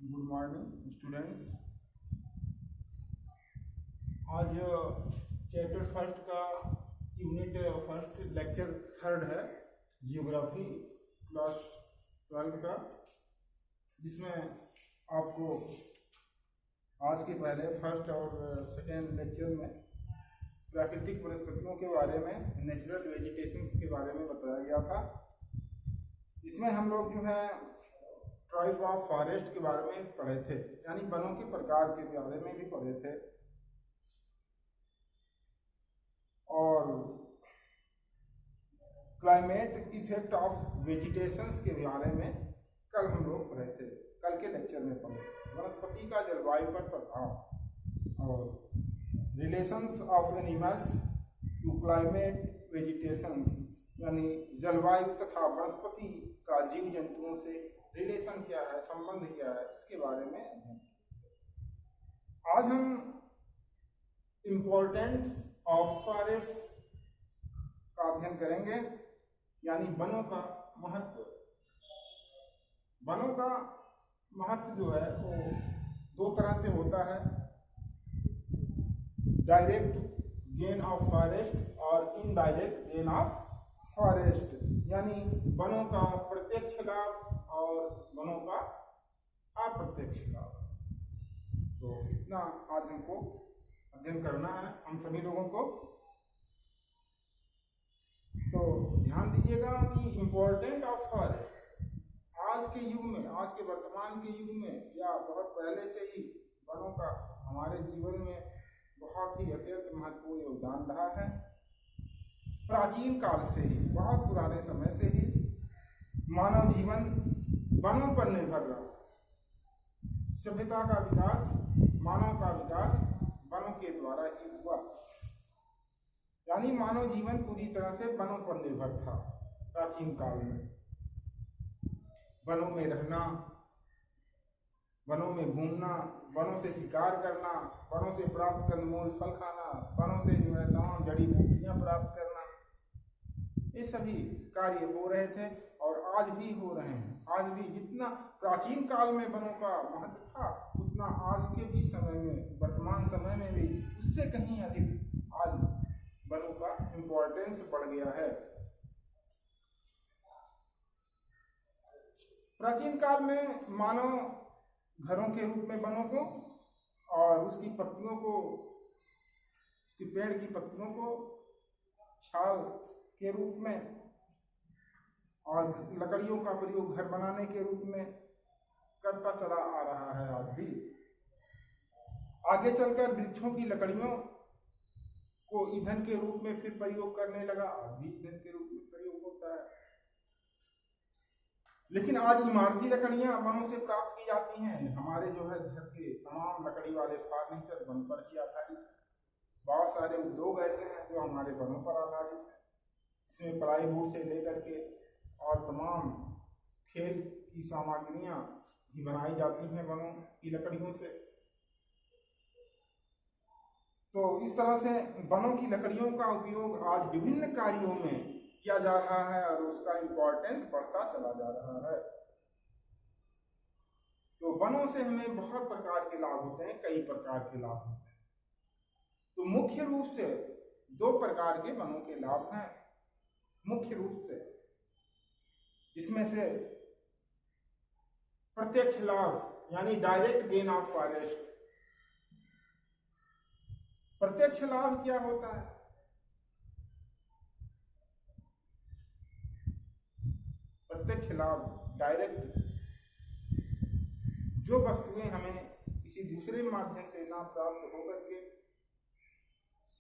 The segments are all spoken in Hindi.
Good morning students. आज चैप्टर फर्स्ट का यूनिट फर्स्ट लेक्चर थर्ड है, जियोग्राफी क्लास 12 का, जिसमें आपको आज के पहले फर्स्ट और सेकेंड लेक्चर में प्राकृतिक वनस्पतियों के बारे में, नेचुरल वेजिटेशंस के बारे में बताया गया था। इसमें हम लोग जो है टाइप ऑफ फॉरेस्ट के बारे में पढ़े थे, यानी वनों के प्रकार के बारे में भी पढ़े थे, और क्लाइमेट इफेक्ट ऑफ वेजिटेशंस के बारे में कल हम लोग पढ़े थे। कल के लेक्चर में पढ़े वनस्पति का जलवायु पर प्रभाव और relations of animals to climate vegetations, यानी जलवायु तथा वनस्पति का जीव जंतुओं से रिलेशन क्या है, संबंध क्या है, इसके बारे में अध्ययन। आज हम इम्पोर्टेंस ऑफ फॉरेस्ट का अध्ययन करेंगे, यानी वनों का महत्व। वनों का महत्व जो है वो दो तरह से होता है, डायरेक्ट गेन ऑफ फॉरेस्ट और इनडायरेक्ट गेन ऑफ फॉरेस्ट, यानी वनों का प्रत्यक्ष लाभ और वनों का अप्रत्यक्ष लाभ। तो इतना आज हमको अध्ययन करना है, हम सभी लोगों को। तो ध्यान दीजिएगा कि इम्पोर्टेंट ऑफ फॉरेस्ट आज के युग में, आज के वर्तमान के युग में या बहुत पहले से ही वनों का हमारे जीवन में बहुत ही अत्यंत महत्वपूर्ण योगदान रहा है। प्राचीन काल से ही, बहुत पुराने समय से ही मानव जीवन वनों पर निर्भर रहा। सभ्यता का विकास, मानव का विकास वनों के द्वारा ही हुआ, यानी मानव जीवन पूरी तरह से वनों पर निर्भर था। प्राचीन काल में वनों में रहना, वनों में घूमना, वनों से शिकार करना, वनों से प्राप्त कंदमूल फल खाना, वनों से जो है तमाम जड़ी बूटियां प्राप्त करना, ये सभी कार्य हो रहे थे और आज भी हो रहे हैं। आज भी जितना प्राचीन काल में वनों का महत्व था, उतना आज के भी समय में, वर्तमान समय में भी उससे कहीं अधिक आज वनों का इम्पोर्टेंस बढ़ गया है। प्राचीन काल में मानव घरों के रूप में वनों को और उसकी पत्तियों को, उसकी पेड़ की पत्तियों को छाल के रूप में और लकड़ियों का प्रयोग घर बनाने के रूप में करता चला आ रहा है आज भी। आगे चलकर वृक्षों की लकड़ियों को ईंधन के रूप में फिर प्रयोग करने लगा, आज भी ईंधन के रूप में प्रयोग होता है। लेकिन आज इमारती लकड़ियां वनों से प्राप्त की जाती हैं। हमारे जो है घर के तमाम लकड़ी वाले फर्नीचर वन पर ही आधारित है। बहुत सारे उद्योग ऐसे हैं जो हमारे वनों पर आधारित है। इसमें प्लाईवुड से लेकर के और तमाम खेल की सामग्रियां भी बनाई जाती हैं वनों की लकड़ियों से। तो इस तरह से वनों की लकड़ियों का उपयोग आज विभिन्न कार्यों में किया जा रहा है और उसका इम्पोर्टेंस बढ़ता चला जा रहा है। तो वनों से हमें बहुत प्रकार के लाभ होते हैं, कई प्रकार के लाभ होते हैं। तो मुख्य रूप से दो प्रकार के वनों के लाभ हैं, मुख्य रूप से। इसमें से प्रत्यक्ष लाभ, यानी डायरेक्ट गेन ऑफ फॉरेस्ट। प्रत्यक्ष लाभ क्या होता है? प्रत्यक्ष लाभ, डायरेक्ट, जो वस्तुएं हमें किसी दूसरे माध्यम से ना प्राप्त होकर के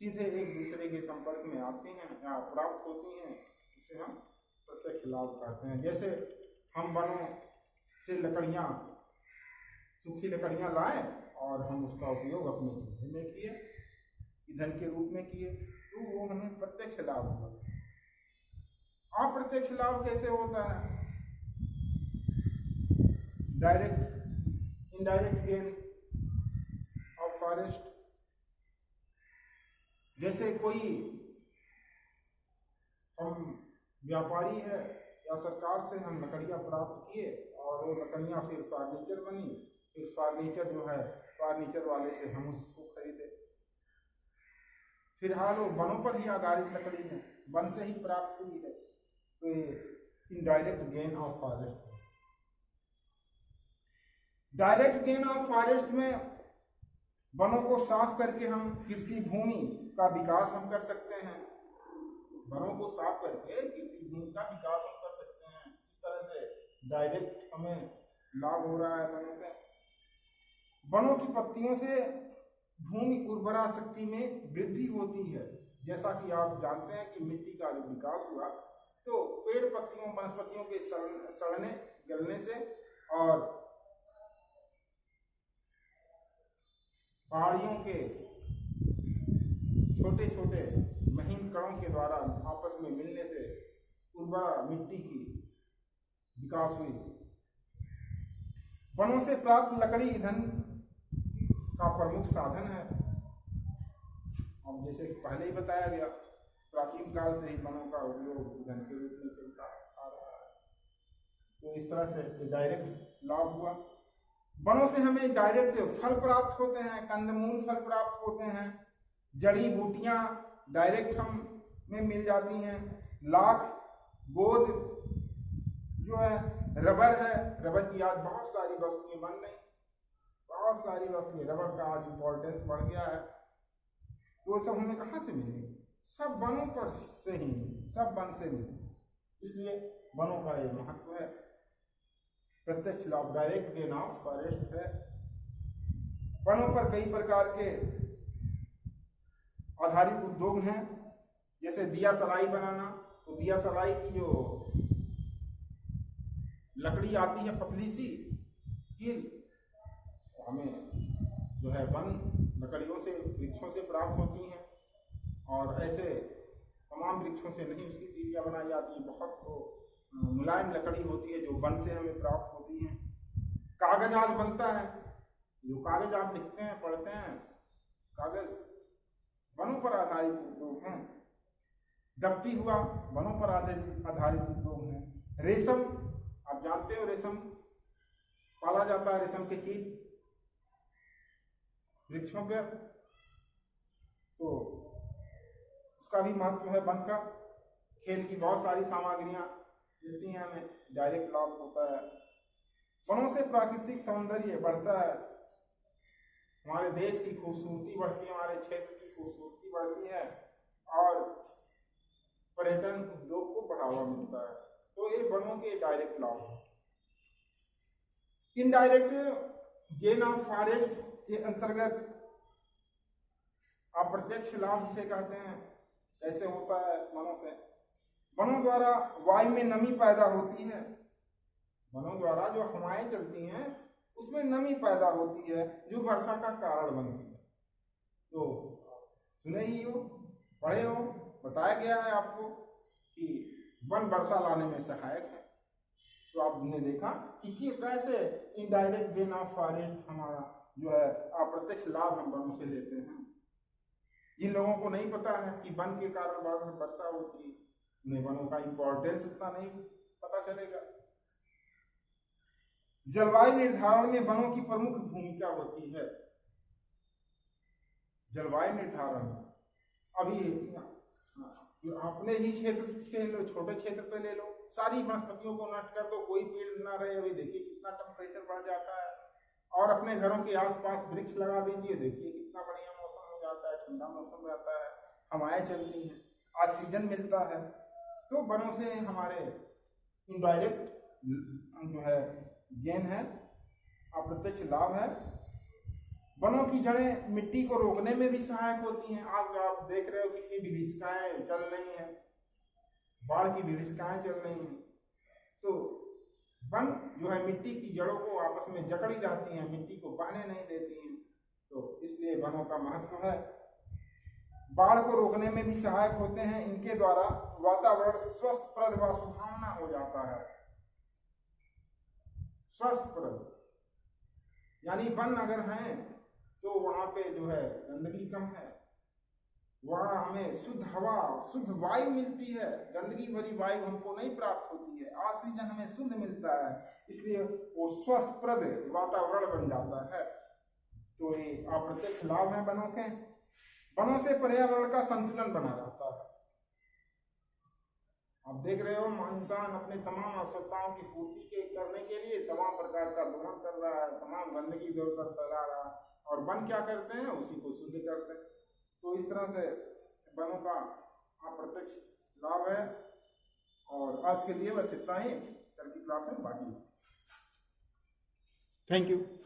सीधे एक दूसरे के संपर्क में आती हैं या प्राप्त होती हैं, इसे हम प्रत्यक्ष लाभ कहते हैं। जैसे हम वनों से लकड़ियां, सूखी लकड़ियां लाए और हम उसका उपयोग अपने चूल्हे में किए, ईंधन के रूप में किए, तो वो हमें प्रत्यक्ष लाभ हुआ। अप्रत्यक्ष लाभ कैसे होता है? Direct, indirect gain of forest. जैसे कोई हम व्यापारी है या सरकार से हम लकड़ियां प्राप्त किए और वो लकड़ियां फिर फर्नीचर बनी, फिर फर्नीचर जो है फर्नीचर वाले से हम उसको खरीदे। फिलहाल वो वनों पर ही आधारित लकड़ी है, वन से ही प्राप्त हुई है, तो ये इनडायरेक्ट गेन ऑफ फॉरेस्ट है। डायरेक्ट गेन ऑफ फॉरेस्ट में वनों को साफ करके हम कृषि भूमि का विकास हम कर सकते हैं। वनों को साफ करके कृषि भूमि का विकास हम कर सकते हैं। इस तरह से डायरेक्ट हमें लाभ हो रहा है वनों से। वनों की पत्तियों से भूमि उर्वरा शक्ति में वृद्धि होती है। जैसा कि आप जानते हैं कि मिट्टी का जो विकास हुआ तो पेड़ पत्तियों वनस्पतियों के सड़ने गलने से और पहाड़ियों के छोटे छोटे महीन कणों के द्वारा आपस में मिलने से उर्वरा मिट्टी की विकास हुई। वनों से प्राप्त लकड़ी ईंधन का प्रमुख साधन है। अब जैसे पहले ही बताया गया, प्राचीन काल से ही वनों का उपयोग ईंधन के रूप में चलता आ रहा है। तो इस तरह से डायरेक्ट लाभ हुआ। वनों से हमें डायरेक्ट फल प्राप्त होते हैं, कंदमूल फल प्राप्त होते हैं, जड़ी बूटियां डायरेक्ट हमें मिल जाती हैं, लाख गोद जो है, रबर है, रबर की आज बहुत सारी वस्तुएं बन रही, बहुत सारी वस्तुएं, रबर का आज इम्पोर्टेंस बढ़ गया है। वो सब हमें कहाँ से मिले? सब वनों पर से ही, सब वन से मिले। इसलिए वनों का ये महत्व है। प्रत्यक्ष लाभ डायरेक्ट गेन ऑफ फॉरेस्ट है। वनों पर कई प्रकार के आधारित उद्योग हैं, जैसे दिया सलाई बनाना। तो दिया सलाई की जो लकड़ी आती है पतली सी कील, हमें जो है वन लकड़ियों से वृक्षों से प्राप्त होती हैं, और ऐसे तमाम वृक्षों से नहीं उसकी तीलियां बनाई जाती है। बहुत तो मुलायम लकड़ी होती है जो वन से हमें प्राप्त होती है। कागज आज बनता है, जो कागज आप लिखते हैं पढ़ते हैं, कागज वनों पर आधारित उद्योग हैं। दफ्ती हुआ, वनों पर आधारित उद्योग हैं। रेशम, आप जानते हो रेशम पाला जाता है, रेशम के कीट वृक्षों पर, तो उसका भी महत्व है वन का। खेल की बहुत सारी सामग्रियां मिलती हैं, हमें डायरेक्ट लाभ होता है। वनों से प्राकृतिक सौंदर्य बढ़ता है, हमारे देश की खूबसूरती बढ़ती है, हमारे क्षेत्र की खूबसूरती बढ़ती है, और पर्यटन उद्योग को बढ़ावा मिलता है। तो ये वनों के डायरेक्ट लाभ हैं। इनडायरेक्ट गेन ऑफ फॉरेस्ट के अंतर्गत अप्रत्यक्ष लाभ जिसे कहते हैं, ऐसे होता है वनों से। वनों द्वारा वायु में नमी पैदा होती है। वनों द्वारा जो हवाएं चलती हैं उसमें नमी पैदा होती है, जो वर्षा का कारण बनती है। तो सुने ही हो, पढ़े हो, बताया गया है आपको कि वन वर्षा लाने में सहायक है। तो आपने देखा कि कैसे इनडायरेक्ट गेन ऑफ फॉरेस्ट हमारा जो है अप्रत्यक्ष लाभ हम वनों से लेते हैं। जिन लोगों को नहीं पता है कि वन के कारण वर्षा होती है, उन्हें वनों का इम्पोर्टेंस इतना नहीं पता चलेगा। जलवायु निर्धारण में वनों की प्रमुख भूमिका होती है। जलवायु निर्धारण, अभी अपने ही क्षेत्र से लो, छोटे क्षेत्र पे ले लो, सारी वनस्पतियों को नष्ट कर दो, कोई पेड़ ना रहे। अभी देखिए कितना टेम्परेचर बढ़ जाता है। और अपने घरों के आसपास वृक्ष लगा दीजिए, देखिए कितना बढ़िया मौसम हो जाता है, ठंडा मौसम रहता है, हवाएं चलती हैं, ऑक्सीजन मिलता है। तो वनों से हमारे इनडायरेक्ट जो है गेन है, अप्रत्यक्ष लाभ है। वनों की जड़ें मिट्टी को रोकने में भी सहायक होती हैं। आज आप देख रहे हो कितनी विभीषिकाएं चल रही हैं, बाढ़ की विभीषिकाएं चल रही हैं। तो वन जो है मिट्टी की जड़ों को आपस में जकड़ी रहती हैं, मिट्टी को बहने नहीं देती हैं। तो इसलिए वनों का महत्व है। बाढ़ को रोकने में भी सहायक होते हैं। इनके द्वारा वातावरण स्वस्थप्रद व सुहावना हो जाता है। स्वस्थप्रद यानी वन अगर हैं तो वहां पे जो है गंदगी कम है, वहां हमें शुद्ध हवा, शुद्ध वायु मिलती है। गंदगी भरी वायु हमको नहीं प्राप्त होती है, ऑक्सीजन हमें शुद्ध मिलता है। इसलिए वो स्वस्थप्रद वातावरण बन जाता है। तो ये अप्रत्यक्ष लाभ है वनों के। वनों से पर्यावरण का संतुलन बना रहता है। आप देख रहे हो इंसान अपने तमाम आवश्यकताओं की पूर्ति करने के लिए तमाम प्रकार का दोहन कर रहा है, तमाम गंदगी इधर उधर फैला रहा है, और वन क्या करते हैं, उसी को शुद्ध करते हैं। तो इस तरह से वनों का अप्रत्यक्ष लाभ है। और आज के लिए बस इतना ही, कल की क्लास में बाकी। Thank you.